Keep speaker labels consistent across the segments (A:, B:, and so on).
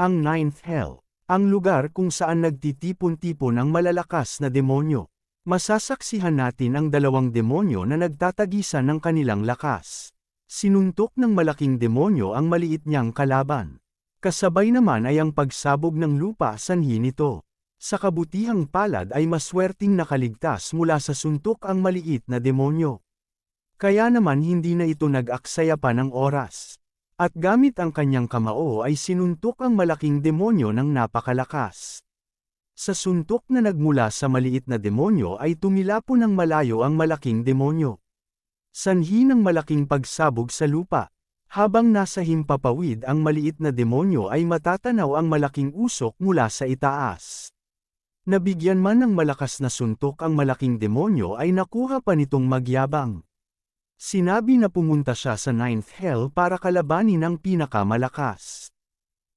A: Ang Ninth Hell, ang lugar kung saan nagtitipon-tipon ang malalakas na demonyo. Masasaksihan natin ang dalawang demonyo na nagtatagisan ng kanilang lakas. Sinuntok ng malaking demonyo ang maliit niyang kalaban. Kasabay naman ay ang pagsabog ng lupa sanhi nito. Sa kabutihang palad ay maswerteng nakaligtas mula sa suntok ang maliit na demonyo. Kaya naman hindi na ito nag-aksaya pa ng oras. At gamit ang kanyang kamao ay sinuntok ang malaking demonyo ng napakalakas. Sa suntok na nagmula sa maliit na demonyo ay tumilapon ng malayo ang malaking demonyo. Sanhi ng malaking pagsabog sa lupa. Habang nasa himpapawid ang maliit na demonyo ay matatanaw ang malaking usok mula sa itaas. Nabigyan man ng malakas na suntok ang malaking demonyo ay nakuha pa nitong magyabang. Sinabi na pumunta siya sa Ninth Hell para kalabanin ang pinakamalakas.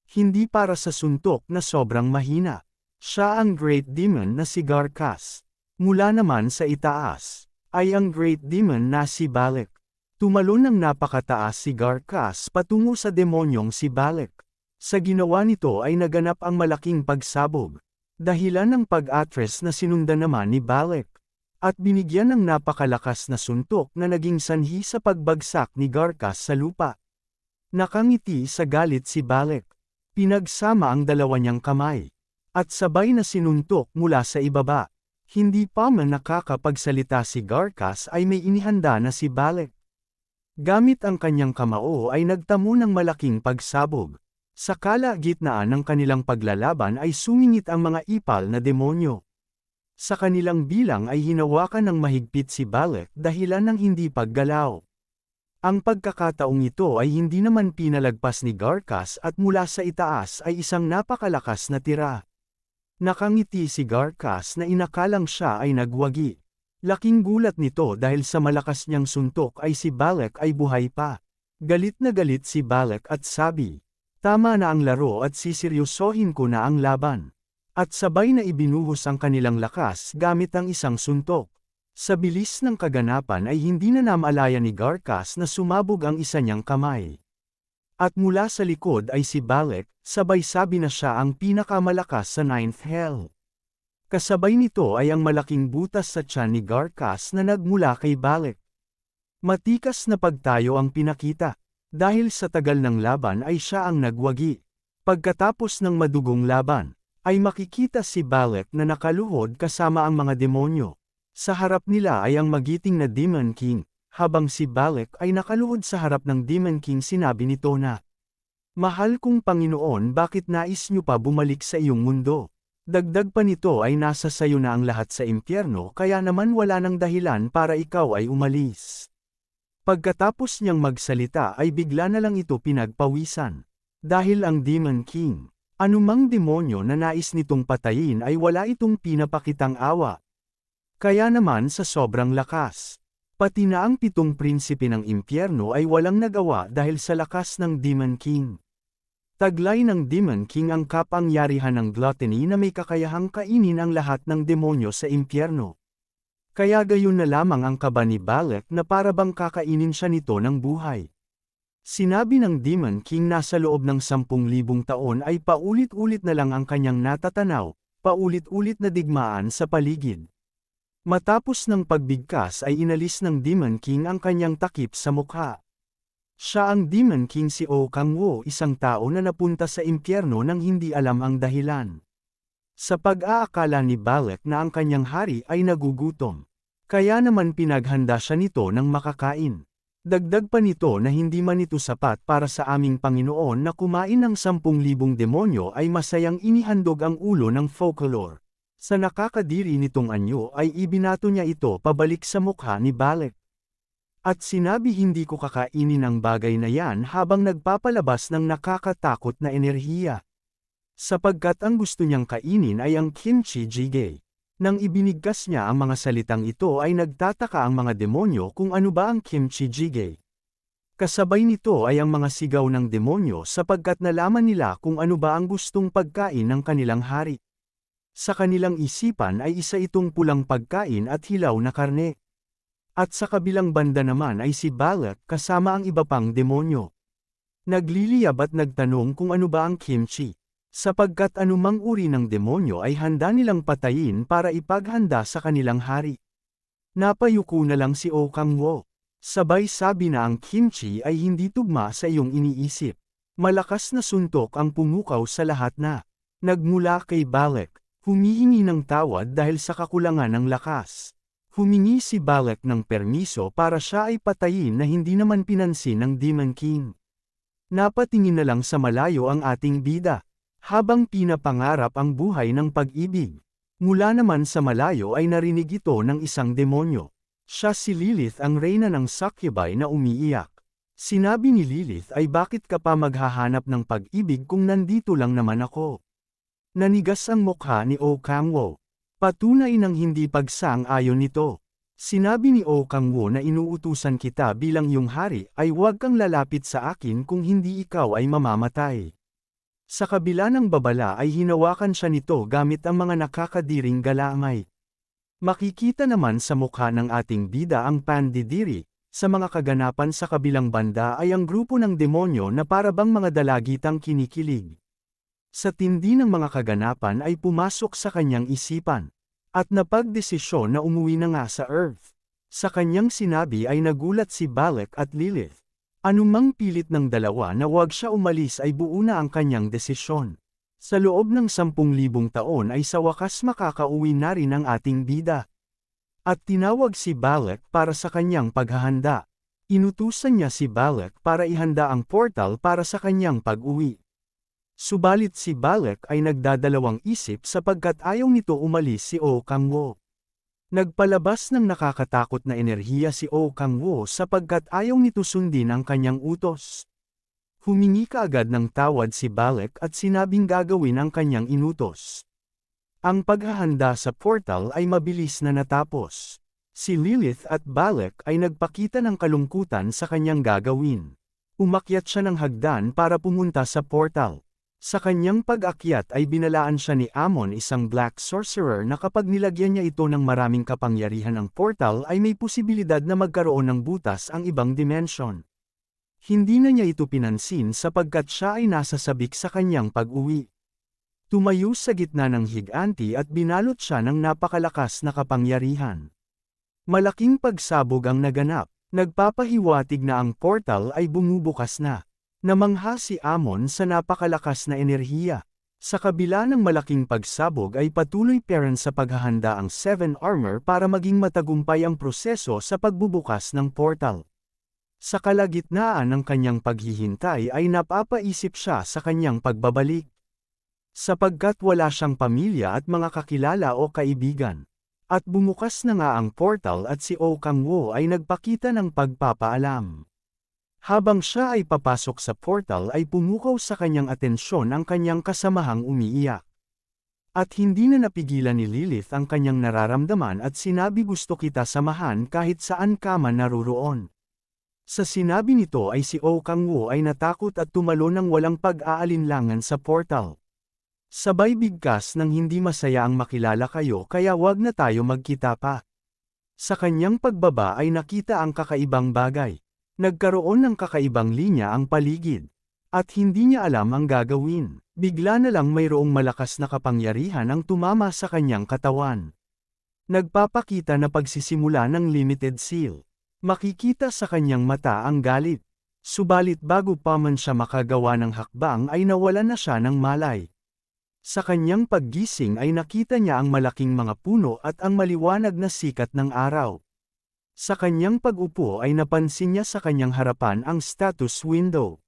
A: Hindi para sa suntok na sobrang mahina. Siya ang Great Demon na si Garkas. Mula naman sa itaas, ay ang Great Demon na si Balak. Tumalon ng napakataas si Garkas patungo sa demonyong si Balak. Sa ginawa nito ay naganap ang malaking pagsabog. Dahilan ng pag-atres na sinundan naman ni Balak. At binigyan ng napakalakas na suntok na naging sanhi sa pagbagsak ni Garkas sa lupa. Nakangiti sa galit si Balak. Pinagsama ang dalawa niyang kamay. At sabay na sinuntok mula sa ibaba. Hindi pa man nakakapagsalita si Garkas ay may inihanda na si Balak. Gamit ang kanyang kamao ay nagtamo ng malaking pagsabog. Sa kalagitnaan ng kanilang paglalaban ay sumingit ang mga ipal na demonyo. Sa kanilang bilang ay hinawakan ng mahigpit si Balak dahilan ng hindi paggalaw. Ang pagkakataong ito ay hindi naman pinalagpas ni Garkas at mula sa itaas ay isang napakalakas na tira. Nakangiti si Garkas na inakalang siya ay nagwagi. Laking gulat nito dahil sa malakas niyang suntok ay si Balak ay buhay pa. Galit na galit si Balak at sabi, "Tama na ang laro at siseryosohin ko na ang laban." At sabay na ibinuhos ang kanilang lakas gamit ang isang suntok. Sa bilis ng kaganapan ay hindi na namalaya ni Garkas na sumabog ang isa niyang kamay. At mula sa likod ay si Balak, sabay sabi na siya ang pinakamalakas sa Ninth Hell. Kasabay nito ay ang malaking butas sa tiyan ni Garkas na nagmula kay Balak. Matikas na pagtayo ang pinakita. Dahil sa tagal ng laban ay siya ang nagwagi. Pagkatapos ng madugong laban, ay makikita si Balak na nakaluhod kasama ang mga demonyo. Sa harap nila ay ang magiting na Demon King, habang si Balak ay nakaluhod sa harap ng Demon King sinabi nito na, "Mahal kong Panginoon, bakit nais niyo pa bumalik sa iyong mundo? Dagdag pa nito ay nasa sayo na ang lahat sa impyerno kaya naman wala nang dahilan para ikaw ay umalis." Pagkatapos niyang magsalita ay bigla na lang ito pinagpawisan. Dahil ang Demon King, anumang demonyo na nais nitong patayin ay wala itong pinapakitang awa. Kaya naman sa sobrang lakas, pati na ang 7 prinsipe ng impyerno ay walang nagawa dahil sa lakas ng Demon King. Taglay ng Demon King ang kapangyarihan ng gluttony na may kakayahang kainin ang lahat ng demonyo sa impyerno. Kaya gayon na lamang ang kaba ni Balak na para bang kakainin siya nito ng buhay. Sinabi ng Demon King na sa loob ng 10,000 taon ay paulit-ulit na lang ang kanyang natatanaw, paulit-ulit na digmaan sa paligid. Matapos ng pagbigkas ay inalis ng Demon King ang kanyang takip sa mukha. Siya ang Demon King si O Kangwo, isang tao na napunta sa impyerno nang hindi alam ang dahilan. Sa pag-aakala ni Balak na ang kanyang hari ay nagugutom. Kaya naman pinaghanda siya nito ng makakain. Dagdag pa nito na hindi man ito sapat para sa aming Panginoon na kumain ng 10,000 demonyo ay masayang inihandog ang ulo ng folklore. Sa nakakadiri nitong anyo ay ibinato niya ito pabalik sa mukha ni Balak. At sinabi hindi ko kakainin ang bagay na yan habang nagpapalabas ng nakakatakot na enerhiya. Sapagkat ang gusto niyang kainin ay ang kimchi jjigae. Nang ibinigkas niya ang mga salitang ito ay nagtataka ang mga demonyo kung ano ba ang kimchi jjigae. Kasabay nito ay ang mga sigaw ng demonyo sapagkat nalaman nila kung ano ba ang gustong pagkain ng kanilang hari. Sa kanilang isipan ay isa itong pulang pagkain at hilaw na karne. At sa kabilang banda naman ay si Balak kasama ang iba pang demonyo. Nagliliyab at nagtanong kung ano ba ang kimchi. sapagkat anumang uri ng demonyo ay handa nilang patayin para ipaghanda sa kanilang hari. Napayuko na lang si Oh Kang-woo. Sabay sabi na ang kimchi ay hindi tugma sa iyong iniisip. Malakas na suntok ang pumukaw sa lahat na nagmula kay Balek, humihingi ng tawad dahil sa kakulangan ng lakas. Humingi si Balek ng permiso para siya ay patayin na hindi naman pinansin ng Demon King. Napatingin na lang sa malayo ang ating bida, habang pinapangarap ang buhay ng pag-ibig. Mula naman sa malayo ay narinig ito ng isang demonyo. Siya si Lilith, ang reyna ng Succubine na umiiyak. Sinabi ni Lilith ay, bakit ka pa maghahanap ng pag-ibig kung nandito lang naman ako? Nanigas ang mukha ni Oh Kang-woo. Patunay ng hindi pagsang-ayon nito. Sinabi ni Oh Kang-woo na inuutusan kita bilang iyong hari ay huwag kang lalapit sa akin kung hindi ikaw ay mamamatay. Sa kabila ng babala ay hinawakan siya nito gamit ang mga nakakadiring galamay. Makikita naman sa mukha ng ating bida ang pandidiri. Sa mga kaganapan sa kabilang banda ay ang grupo ng demonyo na parabang mga dalagitang kinikilig. Sa tindi ng mga kaganapan ay pumasok sa kanyang isipan, at napagdesisyon na umuwi na nga sa Earth. Sa kanyang sinabi ay nagulat si Balek at Lilith. Anumang pilit ng dalawa na huwag siya umalis ay buo na ang kanyang desisyon. Sa loob ng 10,000 taon ay sa wakas makakauwi na rin ang ating bida. At tinawag si Balek para sa kanyang paghahanda. Inutusan niya si Balek para ihanda ang portal para sa kanyang pag-uwi. Subalit si Balek ay nagdadalawang isip sapagkat ayaw nito umalis si Oh Kang-woo. Nagpalabas ng nakakatakot na enerhiya si Oh Kang-woo sapagkat ayaw nito sundin ang kanyang utos. Humingi kaagad ng tawad si Balek at sinabing gagawin ang kanyang inutos. Ang paghahanda sa portal ay mabilis na natapos. Si Lilith at Balek ay nagpakita ng kalungkutan sa kanyang gagawin. Umakyat siya ng hagdan para pumunta sa portal. Sa kanyang pag-akyat ay binalaan siya ni Amon, isang black sorcerer, na kapag nilagyan niya ito ng maraming kapangyarihan ang portal ay may posibilidad na magkaroon ng butas ang ibang dimensyon. Hindi na niya ito pinansin sapagkat siya ay nasa sabik sa kanyang pag-uwi. Tumayo sa gitna ng higanti at binalot siya ng napakalakas na kapangyarihan. Malaking pagsabog ang naganap, nagpapahiwatig na ang portal ay bumubukas na. Namangha si Amon sa napakalakas na enerhiya. Sa kabila ng malaking pagsabog ay patuloy pa rin sa paghahanda ang Seven Armor para maging matagumpay ang proseso sa pagbubukas ng portal. Sa kalagitnaan ng kanyang paghihintay ay napapaisip siya sa kanyang pagbabalik. Sapagkat wala siyang pamilya at mga kakilala o kaibigan. At bumukas na nga ang portal at si Oh Kang-woo ay nagpakita ng pagpapaalam. Habang siya ay papasok sa portal ay pumukaw sa kanyang atensyon ang kanyang kasamahang umiiyak. At hindi na napigilan ni Lilith ang kanyang nararamdaman at sinabi, gusto kita samahan kahit saan ka man naruroon. Sa sinabi nito ay si Oh Kang-woo ay natakot at tumalon ng walang pag-aalinlangan sa portal. Sabay bigkas ng hindi masaya ang makilala kayo kaya wag na tayo magkita pa. Sa kanyang pagbaba ay nakita ang kakaibang bagay. Nagkaroon ng kakaibang linya ang paligid. At hindi niya alam ang gagawin. Bigla na lang mayroong malakas na kapangyarihan ang tumama sa kanyang katawan. Nagpapakita na pagsisimula ng limited seal. Makikita sa kanyang mata ang galit. Subalit bago pa man siya makagawa ng hakbang ay nawalan na siya ng malay. Sa kanyang paggising ay nakita niya ang malaking mga puno at ang maliwanag na sikat ng araw. Sa kanyang pag-upo ay napansin niya sa kanyang harapan ang status window.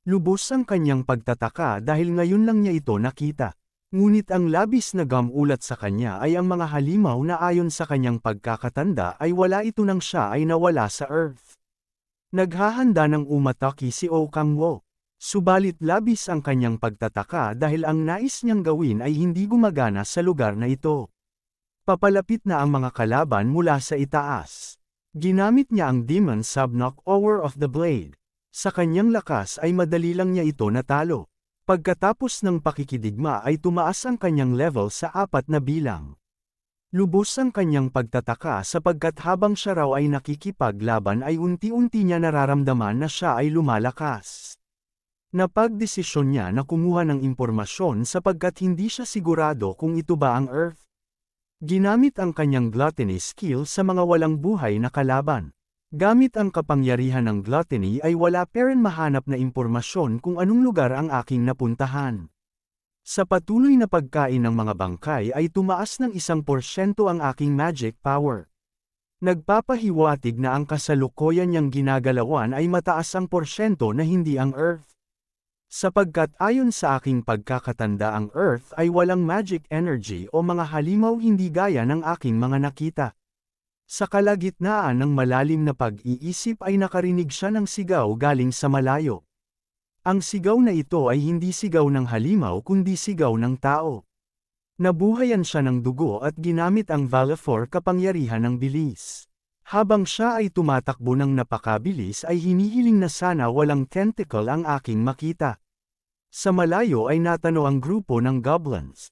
A: Lubos ang kanyang pagtataka dahil ngayon lang niya ito nakita. Ngunit ang labis na gamulat sa kanya ay ang mga halimaw na ayon sa kanyang pagkakatanda ay wala ito nang siya ay nawala sa Earth. Naghahanda ng umatake si Oh Kang-woo. Subalit labis ang kanyang pagtataka dahil ang nais niyang gawin ay hindi gumagana sa lugar na ito. Papalapit na ang mga kalaban mula sa itaas. Ginamit niya ang Demon Subknock Hour of the Blade. Sa kanyang lakas ay madali lang niya ito natalo. Pagkatapos ng pakikidigma ay tumaas ang kanyang level sa 4 na bilang. Lubos ang kanyang pagtataka sapagkat habang siya raw ay nakikipaglaban ay unti-unti niya nararamdaman na siya ay lumalakas. Napagdesisyon niya na kumuha ng impormasyon sapagkat hindi siya sigurado kung ito ba ang Earth. Ginamit ang kanyang gluttony skill sa mga walang buhay na kalaban. Gamit ang kapangyarihan ng gluttony ay wala pa rin mahanap na impormasyon kung anong lugar ang aking napuntahan. Sa patuloy na pagkain ng mga bangkay ay tumaas ng 1% ang aking magic power. Nagpapahiwatig na ang kasalukuyan niyang ginagalawan ay mataas ang porsyento na hindi ang Earth. Sapagkat ayon sa aking pagkakatanda ang Earth ay walang magic energy o mga halimaw hindi gaya ng aking mga nakita. Sa kalagitnaan ng malalim na pag-iisip ay nakarinig siya ng sigaw galing sa malayo. Ang sigaw na ito ay hindi sigaw ng halimaw kundi sigaw ng tao. Nabuhayan siya ng dugo at ginamit ang Valefor kapangyarihan ng bilis. Habang siya ay tumatakbo ng napakabilis ay hinihiling na sana walang tentacle ang aking makita. Sa malayo ay natano ang grupo ng goblins.